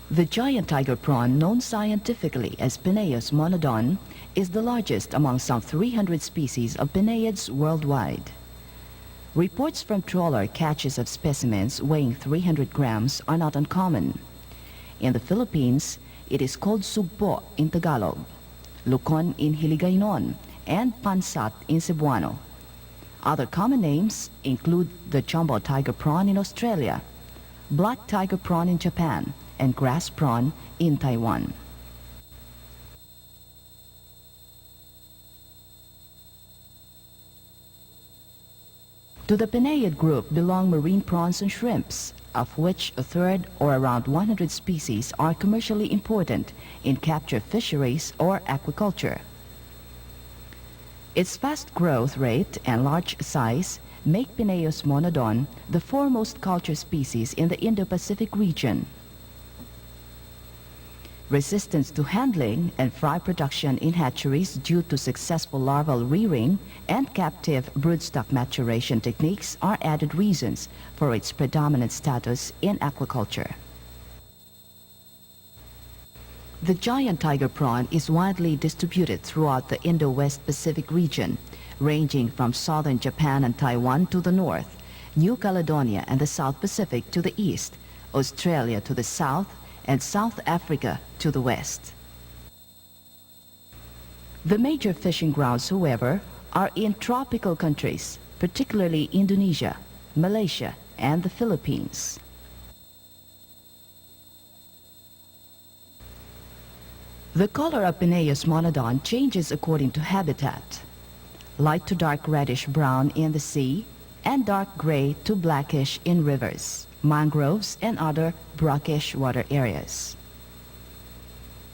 The giant tiger prawn, known scientifically as Penaeus monodon, is the largest among some 300 species of Penaeids worldwide. Reports from trawler catches of specimens weighing 300 grams are not uncommon. In the Philippines, it is called sugpo in Tagalog, lukon in Hiligaynon, and pansat in Cebuano. Other common names include the jumbo tiger prawn in Australia, black tiger prawn in Japan, and grass prawn in Taiwan. To the Penaeid group belong marine prawns and shrimps, of which a third or around 100 species are commercially important in capture fisheries or aquaculture. Its fast growth rate and large size make Penaeus monodon the foremost culture species in the Indo-Pacific region. Resistance to handling and fry production in hatcheries due to successful larval rearing and captive broodstock maturation techniques are added reasons for its predominant status in aquaculture. The giant tiger prawn is widely distributed throughout the Indo-West Pacific region, ranging from southern Japan and Taiwan to the north, New Caledonia and the South Pacific to the east, Australia to the south, and South Africa to the west. The major fishing grounds, however, are in tropical countries, particularly Indonesia, Malaysia, and the Philippines. The color of Penaeus monodon changes according to habitat. Light to dark reddish brown in the sea, and dark gray to blackish in rivers, mangroves, and other brackish water areas.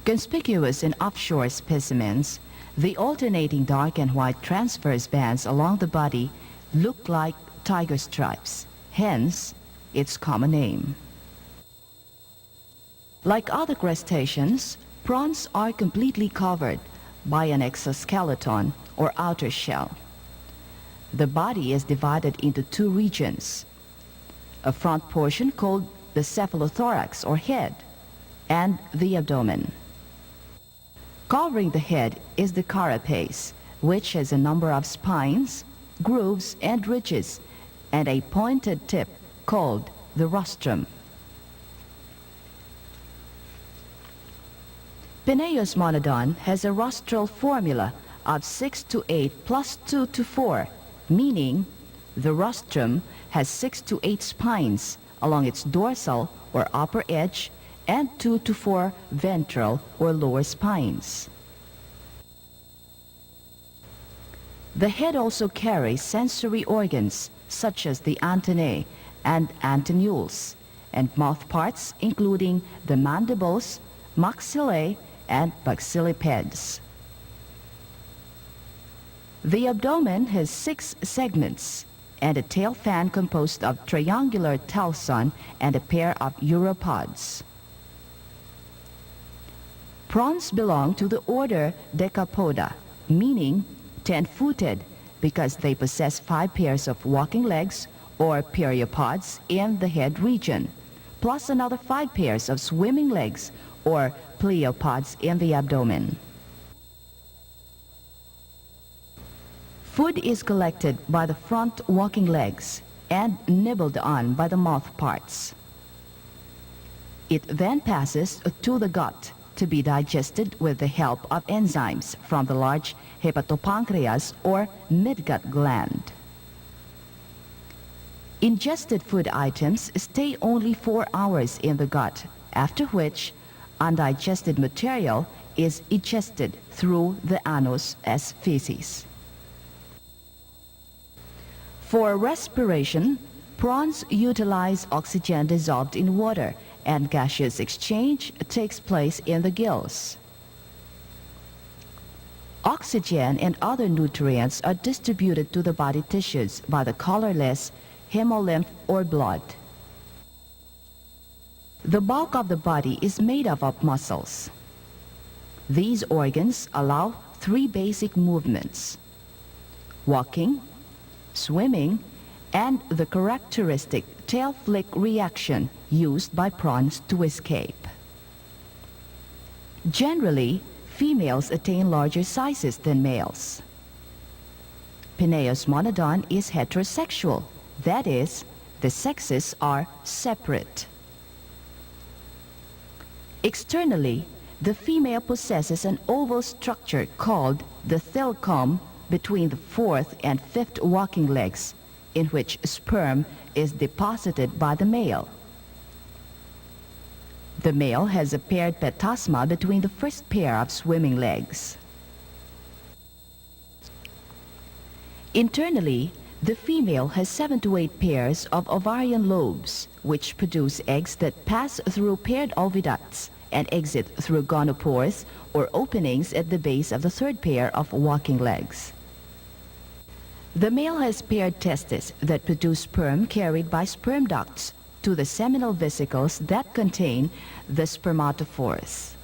Conspicuous in offshore specimens, the alternating dark and white transverse bands along the body look like tiger stripes, hence its common name. Like other crustaceans, prawns are completely covered by an exoskeleton or outer shell. The body is divided into two regions, a front portion called the cephalothorax or head, and the abdomen. Covering the head is the carapace, which has a number of spines, grooves, and ridges, and a pointed tip called the rostrum. Penaeus monodon has a rostral formula of 6 to 8 plus 2 to 4, meaning the rostrum has 6 to 8 spines along its dorsal or upper edge and 2 to 4 ventral or lower spines. The head also carries sensory organs such as the antennae and antennules, and mouth parts including the mandibles, maxillae, and maxillipeds. The abdomen has 6 segments and a tail fan composed of triangular telson and a pair of uropods. Prawns belong to the order Decapoda, meaning 10-footed, because they possess 5 pairs of walking legs or periopods in the head region, plus another 5 pairs of swimming legs or pleopods in the abdomen. Food is collected by the front walking legs and nibbled on by the mouth parts. It then passes to the gut to be digested with the help of enzymes from the large hepatopancreas or midgut gland. Ingested food items stay only 4 hours in the gut, after which undigested material is egested through the anus as feces. For respiration, prawns utilize oxygen dissolved in water, and gaseous exchange takes place in the gills. Oxygen and other nutrients are distributed to the body tissues by the colorless hemolymph or blood. The bulk of the body is made up of muscles. These organs allow 3 basic movements: walking, swimming, and the characteristic tail flick reaction used by prawns to escape. Generally, females attain larger sizes than males. Penaeus monodon is heterosexual, that is, the sexes are separate. Externally, the female possesses an oval structure called the thelycum between the fourth and fifth walking legs, in which sperm is deposited by the male. The male has a paired petasma between the first pair of swimming legs. Internally, the female has 7 to 8 pairs of ovarian lobes, which produce eggs that pass through paired oviducts and exit through gonopores, or openings at the base of the third pair of walking legs. The male has paired testes that produce sperm carried by sperm ducts to the seminal vesicles that contain the spermatophores.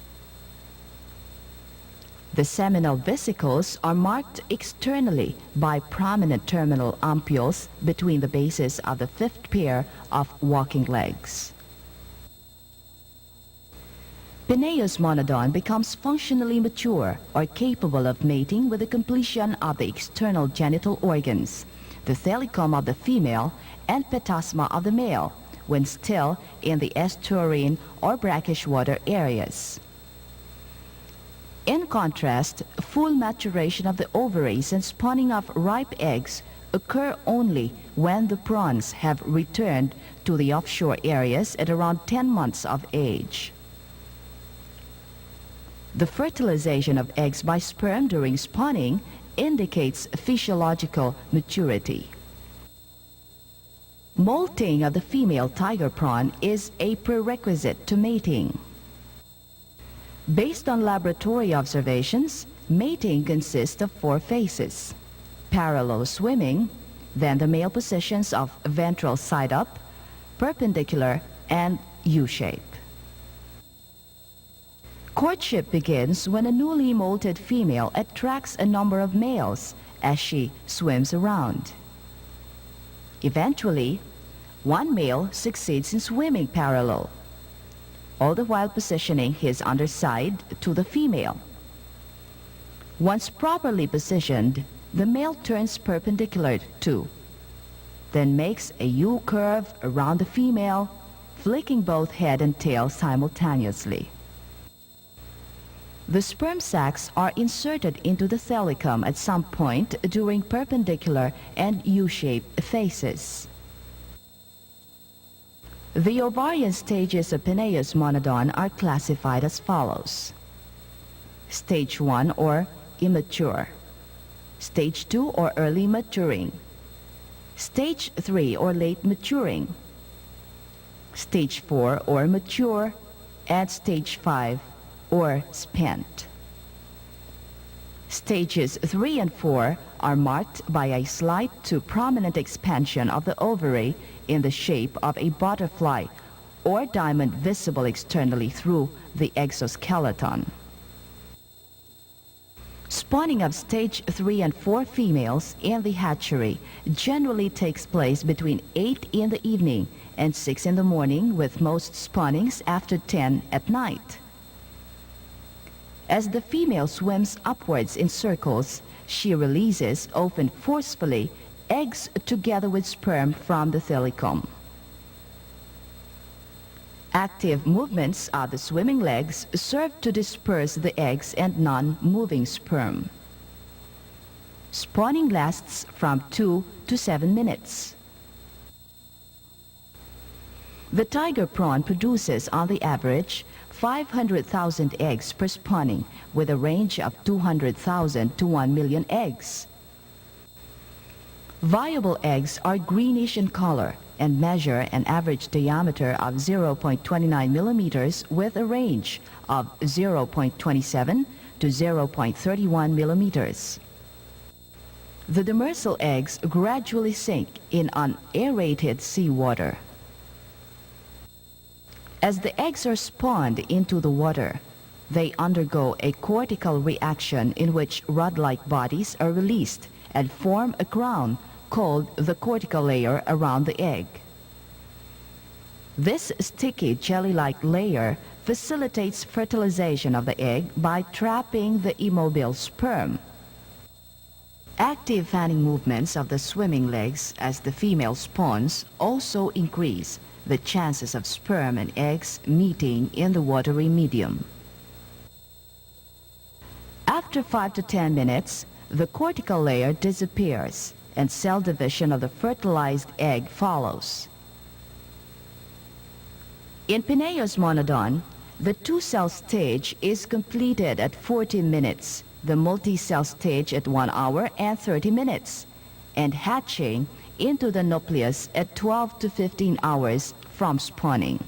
The seminal vesicles are marked externally by prominent terminal ampules between the bases of the fifth pair of walking legs. Penaeus monodon becomes functionally mature or capable of mating with the completion of the external genital organs, the thelycum of the female and petasma of the male, when still in the estuarine or brackish water areas. In contrast, full maturation of the ovaries and spawning of ripe eggs occur only when the prawns have returned to the offshore areas at around 10 months of age. The fertilization of eggs by sperm during spawning indicates physiological maturity. Molting of the female tiger prawn is a prerequisite to mating. Based on laboratory observations, mating consists of 4 phases: parallel swimming, then the male positions of ventral side up, perpendicular, and U-shape. Courtship begins when a newly molted female attracts a number of males as she swims around. Eventually, one male succeeds in swimming parallel, all the while positioning his underside to the female. Once properly positioned, the male turns perpendicular to, then makes a U-curve around the female, flicking both head and tail simultaneously. The sperm sacs are inserted into the thelycum at some point during perpendicular and U-shaped phases. The ovarian stages of Penaeus monodon are classified as follows: Stage 1 or immature, Stage 2 or early maturing, Stage 3 or late maturing, Stage 4 or mature, and Stage 5 or spent. Stages 3 and 4 are marked by a slight to prominent expansion of the ovary in the shape of a butterfly or diamond visible externally through the exoskeleton. Spawning of stage 3 and 4 females in the hatchery generally takes place between 8 in the evening and 6 in the morning, with most spawnings after 10 at night. As the female swims upwards in circles, she releases, often forcefully, eggs together with sperm from the thelycum. Active movements of the swimming legs serve to disperse the eggs and non-moving sperm. Spawning lasts from 2 to 7 minutes. The tiger prawn produces, on the average, 500,000 eggs per spawning, with a range of 200,000 to 1 million eggs. Viable eggs are greenish in color and measure an average diameter of 0.29 millimeters with a range of 0.27 to 0.31 millimeters. The demersal eggs gradually sink in unaerated seawater. As the eggs are spawned into the water, they undergo a cortical reaction in which rod-like bodies are released and form a crown called the cortical layer around the egg. This sticky jelly-like layer facilitates fertilization of the egg by trapping the immobile sperm. Active fanning movements of the swimming legs as the female spawns also increase the chances of sperm and eggs meeting in the watery medium. After 5 to 10 minutes, the cortical layer disappears and cell division of the fertilized egg follows. In Penaeus monodon, the two-cell stage is completed at 40 minutes, the multi-cell stage at 1 hour and 30 minutes, and hatching into the nucleus at 12 to 15 hours from spawning.